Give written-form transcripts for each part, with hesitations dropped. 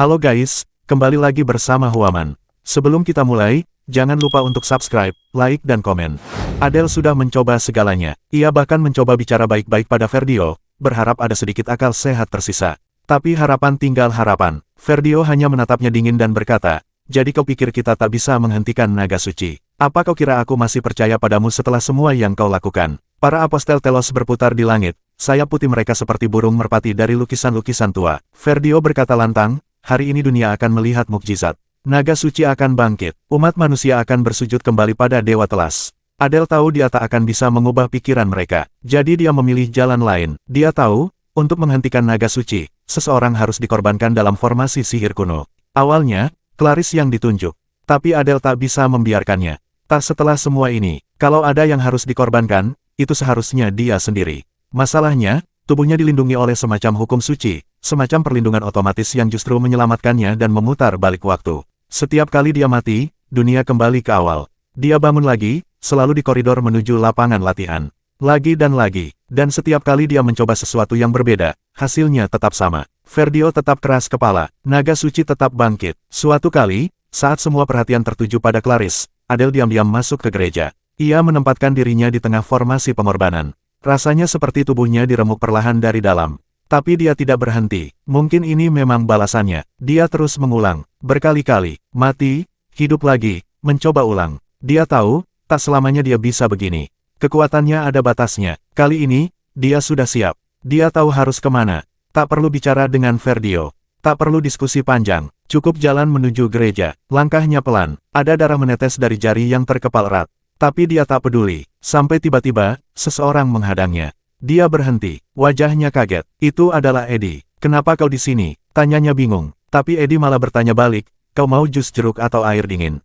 Halo guys, kembali lagi bersama Huaman. Sebelum kita mulai, jangan lupa untuk subscribe, like dan komen. Adele sudah mencoba segalanya. Ia bahkan mencoba bicara baik-baik pada Ferdio, berharap ada sedikit akal sehat tersisa. Tapi harapan tinggal harapan. Ferdio hanya menatapnya dingin dan berkata, "Jadi kau pikir kita tak bisa menghentikan naga suci? Apa kau kira aku masih percaya padamu setelah semua yang kau lakukan?" Para apostel telos berputar di langit, sayap putih mereka seperti burung merpati dari lukisan-lukisan tua. Ferdio berkata lantang, "Hari ini dunia akan melihat mukjizat. Naga suci akan bangkit. Umat manusia akan bersujud kembali pada Dewa Telas." Adele tahu dia tak akan bisa mengubah pikiran mereka. Jadi dia memilih jalan lain. Dia tahu, untuk menghentikan naga suci, seseorang harus dikorbankan dalam formasi sihir kuno. Awalnya, Clarice yang ditunjuk. Tapi Adele tak bisa membiarkannya. Tak setelah semua ini, kalau ada yang harus dikorbankan, itu seharusnya dia sendiri. Masalahnya, tubuhnya dilindungi oleh semacam hukum suci, semacam perlindungan otomatis yang justru menyelamatkannya dan memutar balik waktu. Setiap kali dia mati, dunia kembali ke awal. Dia bangun lagi, selalu di koridor menuju lapangan latihan. Lagi, dan setiap kali dia mencoba sesuatu yang berbeda, hasilnya tetap sama. Ferdio tetap keras kepala, naga suci tetap bangkit. Suatu kali, saat semua perhatian tertuju pada Clarice, Adele diam-diam masuk ke gereja. Ia menempatkan dirinya di tengah formasi pengorbanan. Rasanya seperti tubuhnya diremuk perlahan dari dalam. Tapi dia tidak berhenti. Mungkin ini memang balasannya. Dia terus mengulang, berkali-kali, mati, hidup lagi, mencoba ulang. Dia tahu, tak selamanya dia bisa begini. Kekuatannya ada batasnya. Kali ini, dia sudah siap. Dia tahu harus kemana. Tak perlu bicara dengan Ferdio. Tak perlu diskusi panjang. Cukup jalan menuju gereja. Langkahnya pelan. Ada darah menetes dari jari yang terkepal erat. Tapi dia tak peduli. Sampai tiba-tiba, seseorang menghadangnya. Dia berhenti. Wajahnya kaget. Itu adalah Eddie. "Kenapa kau di sini?" tanyanya bingung. Tapi Eddie malah bertanya balik, "Kau mau jus jeruk atau air dingin?"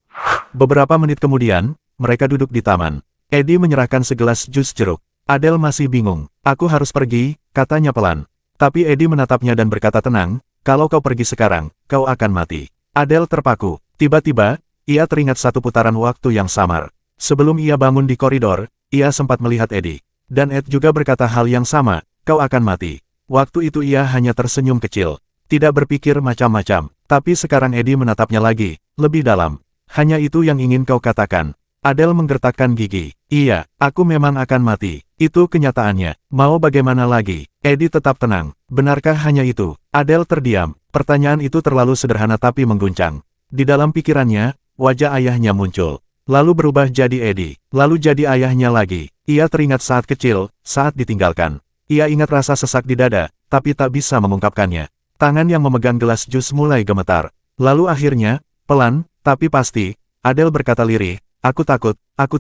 Beberapa menit kemudian, mereka duduk di taman. Eddie menyerahkan segelas jus jeruk. Adele masih bingung. "Aku harus pergi," katanya pelan. Tapi Eddie menatapnya dan berkata tenang, "Kalau kau pergi sekarang, kau akan mati." Adele terpaku. Tiba-tiba, ia teringat satu putaran waktu yang samar. Sebelum ia bangun di koridor, ia sempat melihat Eddie. Dan Ed juga berkata hal yang sama, "Kau akan mati." Waktu itu ia hanya tersenyum kecil. Tidak berpikir macam-macam. Tapi sekarang Eddie menatapnya lagi, lebih dalam. "Hanya itu yang ingin kau katakan?" Adele menggertakkan gigi. "Iya, aku memang akan mati. Itu kenyataannya. Mau bagaimana lagi?" Eddie tetap tenang. "Benarkah hanya itu?" Adele terdiam. Pertanyaan itu terlalu sederhana tapi mengguncang. Di dalam pikirannya, wajah ayahnya muncul. Lalu berubah jadi Eddie. Lalu jadi ayahnya lagi. Ia teringat saat kecil, saat ditinggalkan. Ia ingat rasa sesak di dada, tapi tak bisa mengungkapkannya. Tangan yang memegang gelas jus mulai gemetar. Lalu akhirnya, pelan, tapi pasti, Adele berkata lirih, aku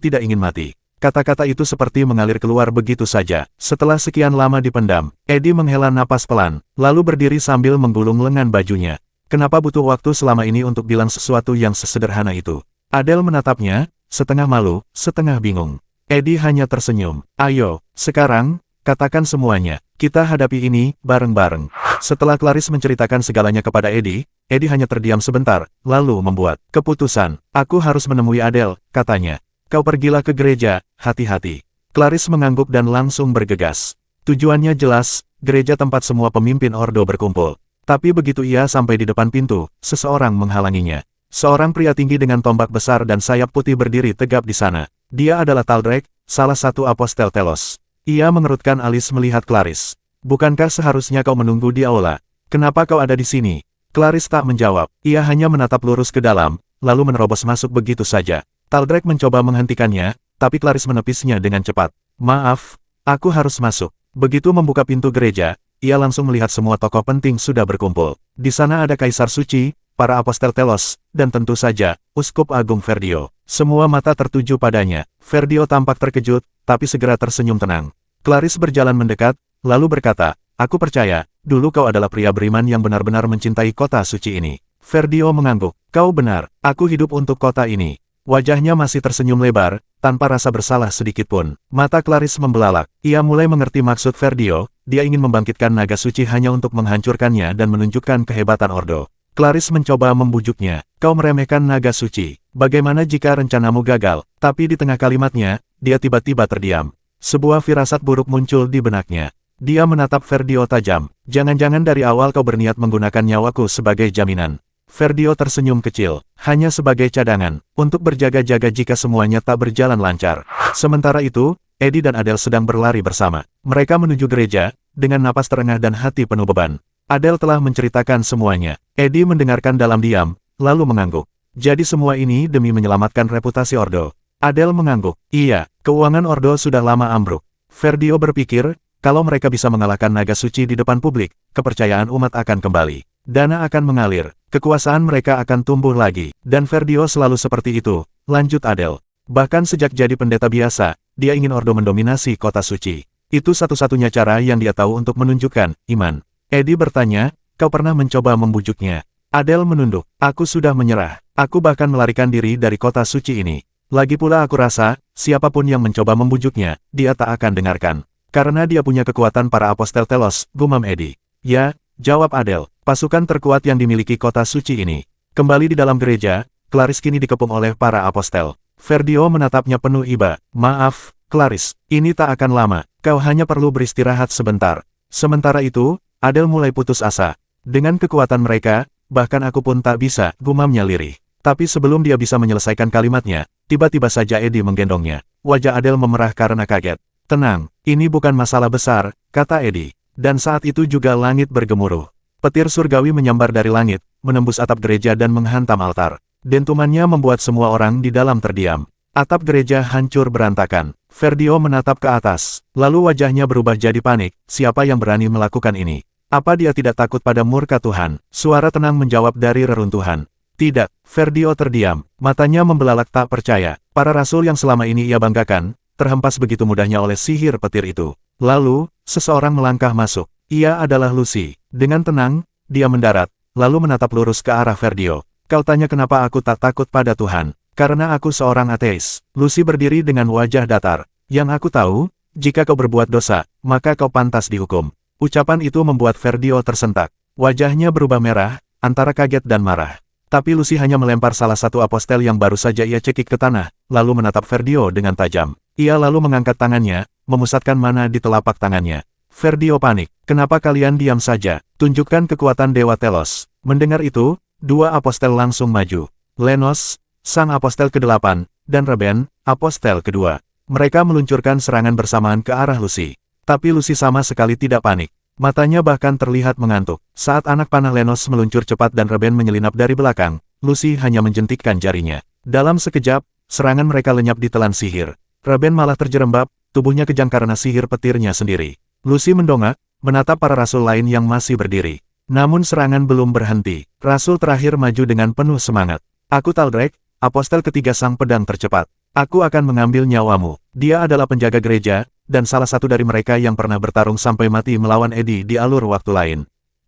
tidak ingin mati." Kata-kata itu seperti mengalir keluar begitu saja. Setelah sekian lama dipendam, Eddie menghela napas pelan, lalu berdiri sambil menggulung lengan bajunya. Kenapa butuh waktu selama ini untuk bilang sesuatu yang sesederhana itu? Adele menatapnya, setengah malu, setengah bingung. Eddie hanya tersenyum. "Ayo, sekarang, katakan semuanya. Kita hadapi ini, bareng-bareng." Setelah Clarice menceritakan segalanya kepada Eddie hanya terdiam sebentar, lalu membuat keputusan. "Aku harus menemui Adele," katanya. "Kau pergilah ke gereja, hati-hati." Clarice mengangguk dan langsung bergegas. Tujuannya jelas, gereja tempat semua pemimpin Ordo berkumpul. Tapi begitu ia sampai di depan pintu, seseorang menghalanginya. Seorang pria tinggi dengan tombak besar dan sayap putih berdiri tegap di sana. Dia adalah Taldrek, salah satu apostel telos. Ia mengerutkan alis melihat Clarice. "Bukankah seharusnya kau menunggu di aula? Kenapa kau ada di sini?" Clarice tak menjawab. Ia hanya menatap lurus ke dalam, lalu menerobos masuk begitu saja. Taldrek mencoba menghentikannya, tapi Clarice menepisnya dengan cepat. "Maaf, aku harus masuk." Begitu membuka pintu gereja, ia langsung melihat semua tokoh penting sudah berkumpul. Di sana ada Kaisar Suci, para apostel telos, dan tentu saja, Uskup Agung Ferdio. Semua mata tertuju padanya. Ferdio tampak terkejut, tapi segera tersenyum tenang. Clarice berjalan mendekat, lalu berkata, "Aku percaya, dulu kau adalah pria beriman yang benar-benar mencintai kota suci ini." Ferdio mengangguk. "Kau benar, aku hidup untuk kota ini." Wajahnya masih tersenyum lebar, tanpa rasa bersalah sedikit pun. Mata Clarice membelalak. Ia mulai mengerti maksud Ferdio, dia ingin membangkitkan naga suci hanya untuk menghancurkannya dan menunjukkan kehebatan Ordo. Clarice mencoba membujuknya. "Kau meremehkan naga suci. Bagaimana jika rencanamu gagal?" Tapi di tengah kalimatnya, dia tiba-tiba terdiam. Sebuah firasat buruk muncul di benaknya. Dia menatap Ferdio tajam. Jangan-jangan dari awal kau berniat menggunakan nyawaku sebagai jaminan. Ferdio tersenyum kecil, hanya sebagai cadangan, untuk berjaga-jaga jika semuanya tak berjalan lancar. Sementara itu, Eddie dan Adele sedang berlari bersama. Mereka menuju gereja, dengan napas terengah dan hati penuh beban. Adele telah menceritakan semuanya. Eddie mendengarkan dalam diam, lalu mengangguk. Jadi semua ini demi menyelamatkan reputasi Ordo. Adele mengangguk. Iya, keuangan Ordo sudah lama ambruk. Ferdio berpikir, kalau mereka bisa mengalahkan naga suci di depan publik, kepercayaan umat akan kembali. Dana akan mengalir, kekuasaan mereka akan tumbuh lagi. Dan Ferdio selalu seperti itu, lanjut Adele. Bahkan sejak jadi pendeta biasa, dia ingin Ordo mendominasi kota suci. Itu satu-satunya cara yang dia tahu untuk menunjukkan iman. Eddie bertanya, kau pernah mencoba membujuknya? Adele menunduk, aku sudah menyerah. Aku bahkan melarikan diri dari kota suci ini. Lagi pula aku rasa, siapapun yang mencoba membujuknya, dia tak akan dengarkan. Karena dia punya kekuatan para apostel Telos, gumam Eddie. Ya, jawab Adele, pasukan terkuat yang dimiliki kota suci ini. Kembali di dalam gereja, Clarice kini dikepung oleh para apostel. Ferdio menatapnya penuh iba. Maaf, Clarice, ini tak akan lama. Kau hanya perlu beristirahat sebentar. Sementara itu, Adele mulai putus asa. Dengan kekuatan mereka, bahkan aku pun tak bisa, gumamnya lirih. Tapi sebelum dia bisa menyelesaikan kalimatnya, tiba-tiba saja Eddie menggendongnya. Wajah Adele memerah karena kaget. Tenang, ini bukan masalah besar, kata Eddie. Dan saat itu juga langit bergemuruh. Petir surgawi menyambar dari langit, menembus atap gereja dan menghantam altar. Dentumannya membuat semua orang di dalam terdiam. Atap gereja hancur berantakan. Ferdio menatap ke atas, lalu wajahnya berubah jadi panik. Siapa yang berani melakukan ini? Apa dia tidak takut pada murka Tuhan? Suara tenang menjawab dari reruntuhan. Tidak, Ferdio terdiam. Matanya membelalak tak percaya. Para rasul yang selama ini ia banggakan, terhempas begitu mudahnya oleh sihir petir itu. Lalu, seseorang melangkah masuk. Ia adalah Lucy. Dengan tenang, dia mendarat, lalu menatap lurus ke arah Ferdio. Kau tanya kenapa aku tak takut pada Tuhan? Karena aku seorang ateis. Lucy berdiri dengan wajah datar. Yang aku tahu, jika kau berbuat dosa, maka kau pantas dihukum. Ucapan itu membuat Ferdio tersentak. Wajahnya berubah merah, antara kaget dan marah. Tapi Lucy hanya melempar salah satu apostel yang baru saja ia cekik ke tanah, lalu menatap Ferdio dengan tajam. Ia lalu mengangkat tangannya, memusatkan mana di telapak tangannya. Ferdio panik. Kenapa kalian diam saja? Tunjukkan kekuatan Dewa Telos. Mendengar itu, dua apostel langsung maju. Lenos, sang apostel ke-8, dan Reben, apostel kedua. Mereka meluncurkan serangan bersamaan ke arah Lucy. Tapi Lucy sama sekali tidak panik. Matanya bahkan terlihat mengantuk. Saat anak panah Lenos meluncur cepat dan Reben menyelinap dari belakang, Lucy hanya menjentikkan jarinya. Dalam sekejap, serangan mereka lenyap ditelan sihir. Reben malah terjerembab, tubuhnya kejang karena sihir petirnya sendiri. Lucy mendongak, menatap para rasul lain yang masih berdiri. Namun serangan belum berhenti. Rasul terakhir maju dengan penuh semangat. Aku Taldrek, apostel ketiga sang pedang tercepat. Aku akan mengambil nyawamu. Dia adalah penjaga gereja, dan salah satu dari mereka yang pernah bertarung sampai mati melawan Eddie di alur waktu lain.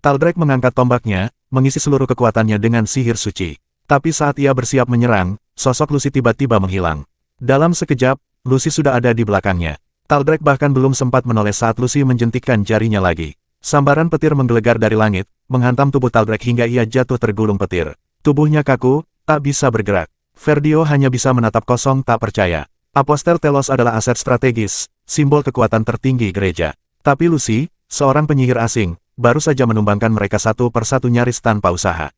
Taldrek mengangkat tombaknya, mengisi seluruh kekuatannya dengan sihir suci. Tapi saat ia bersiap menyerang, sosok Lucy tiba-tiba menghilang. Dalam sekejap, Lucy sudah ada di belakangnya. Taldrek bahkan belum sempat menoleh saat Lucy menjentikkan jarinya lagi. Sambaran petir menggelegar dari langit, menghantam tubuh Taldrek hingga ia jatuh tergulung petir. Tubuhnya kaku, tak bisa bergerak. Ferdio hanya bisa menatap kosong tak percaya. Apostel Telos adalah aset strategis, simbol kekuatan tertinggi gereja. Tapi Lucy, seorang penyihir asing, baru saja menumbangkan mereka satu persatu nyaris tanpa usaha.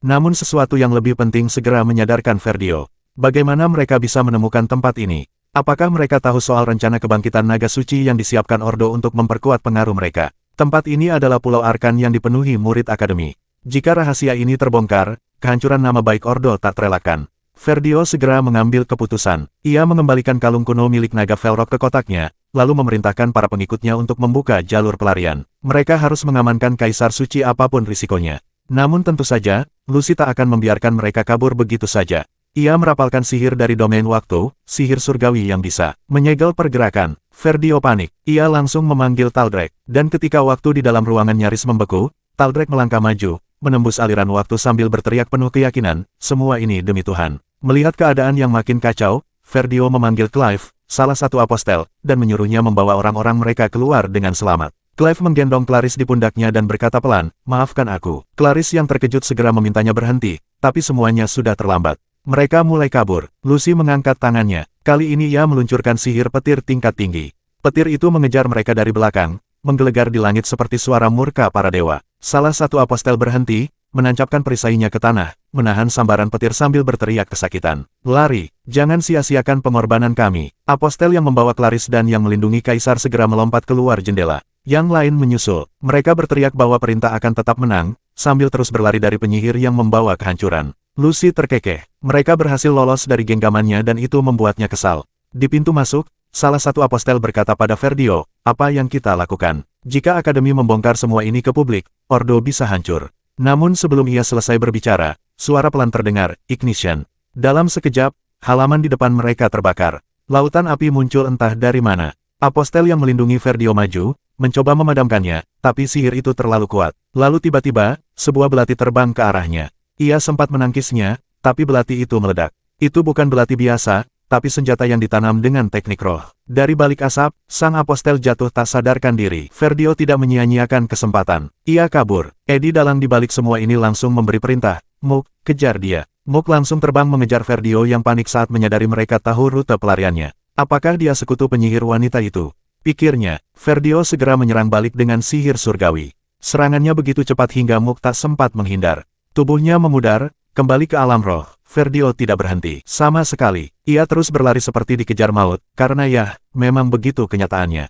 Namun sesuatu yang lebih penting segera menyadarkan Ferdio. Bagaimana mereka bisa menemukan tempat ini? Apakah mereka tahu soal rencana kebangkitan naga suci yang disiapkan Ordo untuk memperkuat pengaruh mereka? Tempat ini adalah Pulau Arkan yang dipenuhi murid akademi. Jika rahasia ini terbongkar, kehancuran nama baik Ordo tak terelakkan. Ferdio segera mengambil keputusan. Ia mengembalikan kalung kuno milik naga Velrok ke kotaknya, lalu memerintahkan para pengikutnya untuk membuka jalur pelarian. Mereka harus mengamankan Kaisar Suci apapun risikonya. Namun tentu saja, Lucy tak akan membiarkan mereka kabur begitu saja. Ia merapalkan sihir dari domain waktu, sihir surgawi yang bisa menyegel pergerakan. Ferdio panik. Ia langsung memanggil Taldrek. Dan ketika waktu di dalam ruangan nyaris membeku, Taldrek melangkah maju, menembus aliran waktu sambil berteriak penuh keyakinan, semua ini demi Tuhan. Melihat keadaan yang makin kacau, Ferdio memanggil Clive, salah satu apostel, dan menyuruhnya membawa orang-orang mereka keluar dengan selamat. Clive menggendong Clarice di pundaknya dan berkata pelan, maafkan aku. Clarice yang terkejut segera memintanya berhenti, tapi semuanya sudah terlambat. Mereka mulai kabur. Lucy mengangkat tangannya. Kali ini ia meluncurkan sihir petir tingkat tinggi. Petir itu mengejar mereka dari belakang, menggelegar di langit seperti suara murka para dewa. Salah satu apostel berhenti, menancapkan perisainya ke tanah, menahan sambaran petir sambil berteriak kesakitan. Lari, jangan sia-siakan pengorbanan kami. Apostel yang membawa Clarice dan yang melindungi Kaisar segera melompat keluar jendela. Yang lain menyusul. Mereka berteriak bahwa perintah akan tetap menang, sambil terus berlari dari penyihir yang membawa kehancuran. Lucy terkekeh. Mereka berhasil lolos dari genggamannya dan itu membuatnya kesal. Di pintu masuk, salah satu apostel berkata pada Verdio, apa yang kita lakukan? Jika Akademi membongkar semua ini ke publik, Ordo bisa hancur. Namun sebelum ia selesai berbicara, suara pelan terdengar, ignition. Dalam sekejap, halaman di depan mereka terbakar. Lautan api muncul entah dari mana. Apostel yang melindungi Verdio maju, mencoba memadamkannya, tapi sihir itu terlalu kuat. Lalu tiba-tiba, sebuah belati terbang ke arahnya. Ia sempat menangkisnya, tapi belati itu meledak. Itu bukan belati biasa, tapi senjata yang ditanam dengan teknik roh. Dari balik asap, sang apostel jatuh tak sadarkan diri. Verdio tidak menyia-nyiakan kesempatan. Ia kabur. Eddie dalang di balik semua ini langsung memberi perintah, Mook, kejar dia. Mook langsung terbang mengejar Verdio yang panik saat menyadari mereka tahu rute pelariannya. Apakah dia sekutu penyihir wanita itu? Pikirnya, Verdio segera menyerang balik dengan sihir surgawi. Serangannya begitu cepat hingga Mook tak sempat menghindar. Tubuhnya memudar, kembali ke alam roh. Verdio tidak berhenti. Sama sekali, ia terus berlari seperti dikejar maut, karena ya, memang begitu kenyataannya.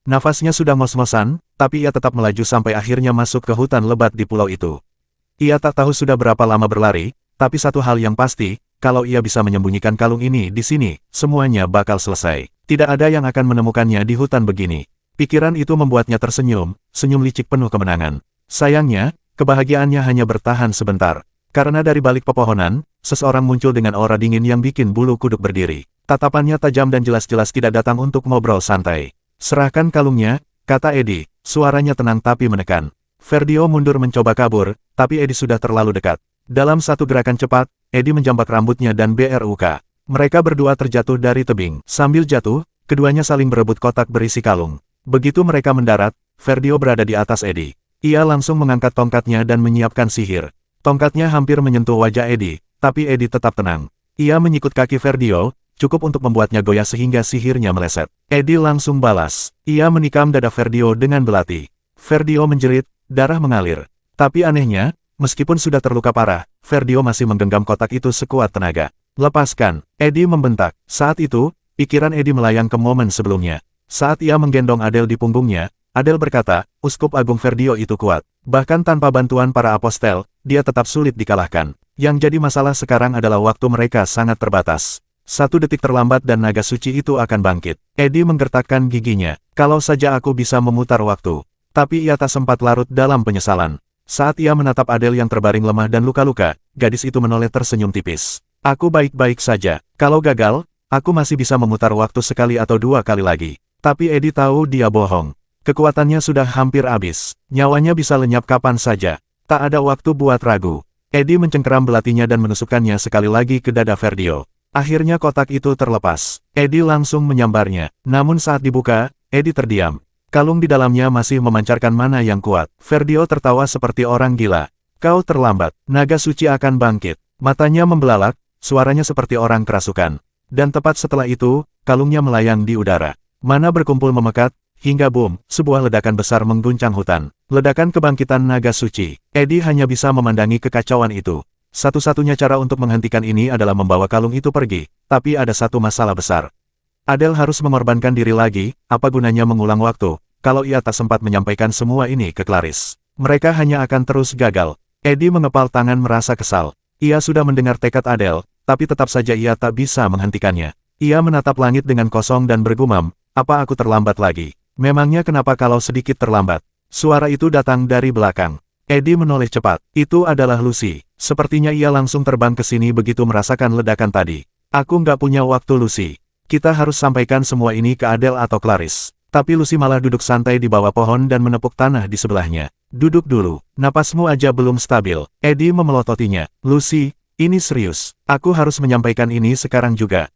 Nafasnya sudah ngos-ngosan, tapi ia tetap melaju sampai akhirnya masuk ke hutan lebat di pulau itu. Ia tak tahu sudah berapa lama berlari, tapi satu hal yang pasti, kalau ia bisa menyembunyikan kalung ini di sini, semuanya bakal selesai. Tidak ada yang akan menemukannya di hutan begini. Pikiran itu membuatnya tersenyum, senyum licik penuh kemenangan. Sayangnya, kebahagiaannya hanya bertahan sebentar. Karena dari balik pepohonan, seseorang muncul dengan aura dingin yang bikin bulu kuduk berdiri. Tatapannya tajam dan jelas-jelas tidak datang untuk ngobrol santai. Serahkan kalungnya, kata Eddie, suaranya tenang tapi menekan. Verdio mundur mencoba kabur, tapi Eddie sudah terlalu dekat. Dalam satu gerakan cepat, Eddie menjambak rambutnya dan BRUK. Mereka berdua terjatuh dari tebing. Sambil jatuh, keduanya saling berebut kotak berisi kalung. Begitu mereka mendarat, Verdio berada di atas Eddie. Ia langsung mengangkat tongkatnya dan menyiapkan sihir. Tongkatnya hampir menyentuh wajah Eddie, tapi Eddie tetap tenang. Ia menyikut kaki Verdio, cukup untuk membuatnya goyah sehingga sihirnya meleset. Eddie langsung balas. Ia menikam dada Verdio dengan belati. Verdio menjerit, darah mengalir. Tapi anehnya, meskipun sudah terluka parah, Verdio masih menggenggam kotak itu sekuat tenaga. Lepaskan, Eddie membentak. Saat itu, pikiran Eddie melayang ke momen sebelumnya. Saat ia menggendong Adele di punggungnya, Adele berkata, Uskup Agung Verdio itu kuat. Bahkan tanpa bantuan para apostel, dia tetap sulit dikalahkan. Yang jadi masalah sekarang adalah waktu mereka sangat terbatas. 1 detik terlambat dan naga suci itu akan bangkit. Eddie menggertakkan giginya. Kalau saja aku bisa memutar waktu. Tapi ia tak sempat larut dalam penyesalan. Saat ia menatap Adele yang terbaring lemah dan luka-luka, gadis itu menoleh tersenyum tipis. Aku baik-baik saja. Kalau gagal, aku masih bisa memutar waktu sekali atau 2 kali lagi. Tapi Eddie tahu dia bohong. Kekuatannya sudah hampir habis. Nyawanya bisa lenyap kapan saja. Tak ada waktu buat ragu. Eddie mencengkeram belatinya dan menusukkannya sekali lagi ke dada Verdio. Akhirnya kotak itu terlepas. Eddie langsung menyambarnya. Namun saat dibuka, Eddie terdiam. Kalung di dalamnya masih memancarkan mana yang kuat. Verdio tertawa seperti orang gila. Kau terlambat. Naga suci akan bangkit. Matanya membelalak, suaranya seperti orang kerasukan. Dan tepat setelah itu, kalungnya melayang di udara. Mana berkumpul memekat, hingga boom, sebuah ledakan besar mengguncang hutan. Ledakan kebangkitan naga suci. Eddie hanya bisa memandangi kekacauan itu. Satu-satunya cara untuk menghentikan ini adalah membawa kalung itu pergi, tapi ada satu masalah besar. Adele harus mengorbankan diri lagi, apa gunanya mengulang waktu, kalau ia tak sempat menyampaikan semua ini ke Clarice. Mereka hanya akan terus gagal. Eddie mengepal tangan merasa kesal. Ia sudah mendengar tekad Adele, tapi tetap saja ia tak bisa menghentikannya. Ia menatap langit dengan kosong dan bergumam, apa aku terlambat lagi? Memangnya kenapa kalau sedikit terlambat? Suara itu datang dari belakang. Eddie menoleh cepat. Itu adalah Lucy. Sepertinya ia langsung terbang ke sini begitu merasakan ledakan tadi. Aku nggak punya waktu Lucy. Kita harus sampaikan semua ini ke Adele atau Clarice. Tapi Lucy malah duduk santai di bawah pohon dan menepuk tanah di sebelahnya. Duduk dulu. Napasmu aja belum stabil. Eddie memelototinya. Lucy, ini serius. Aku harus menyampaikan ini sekarang juga.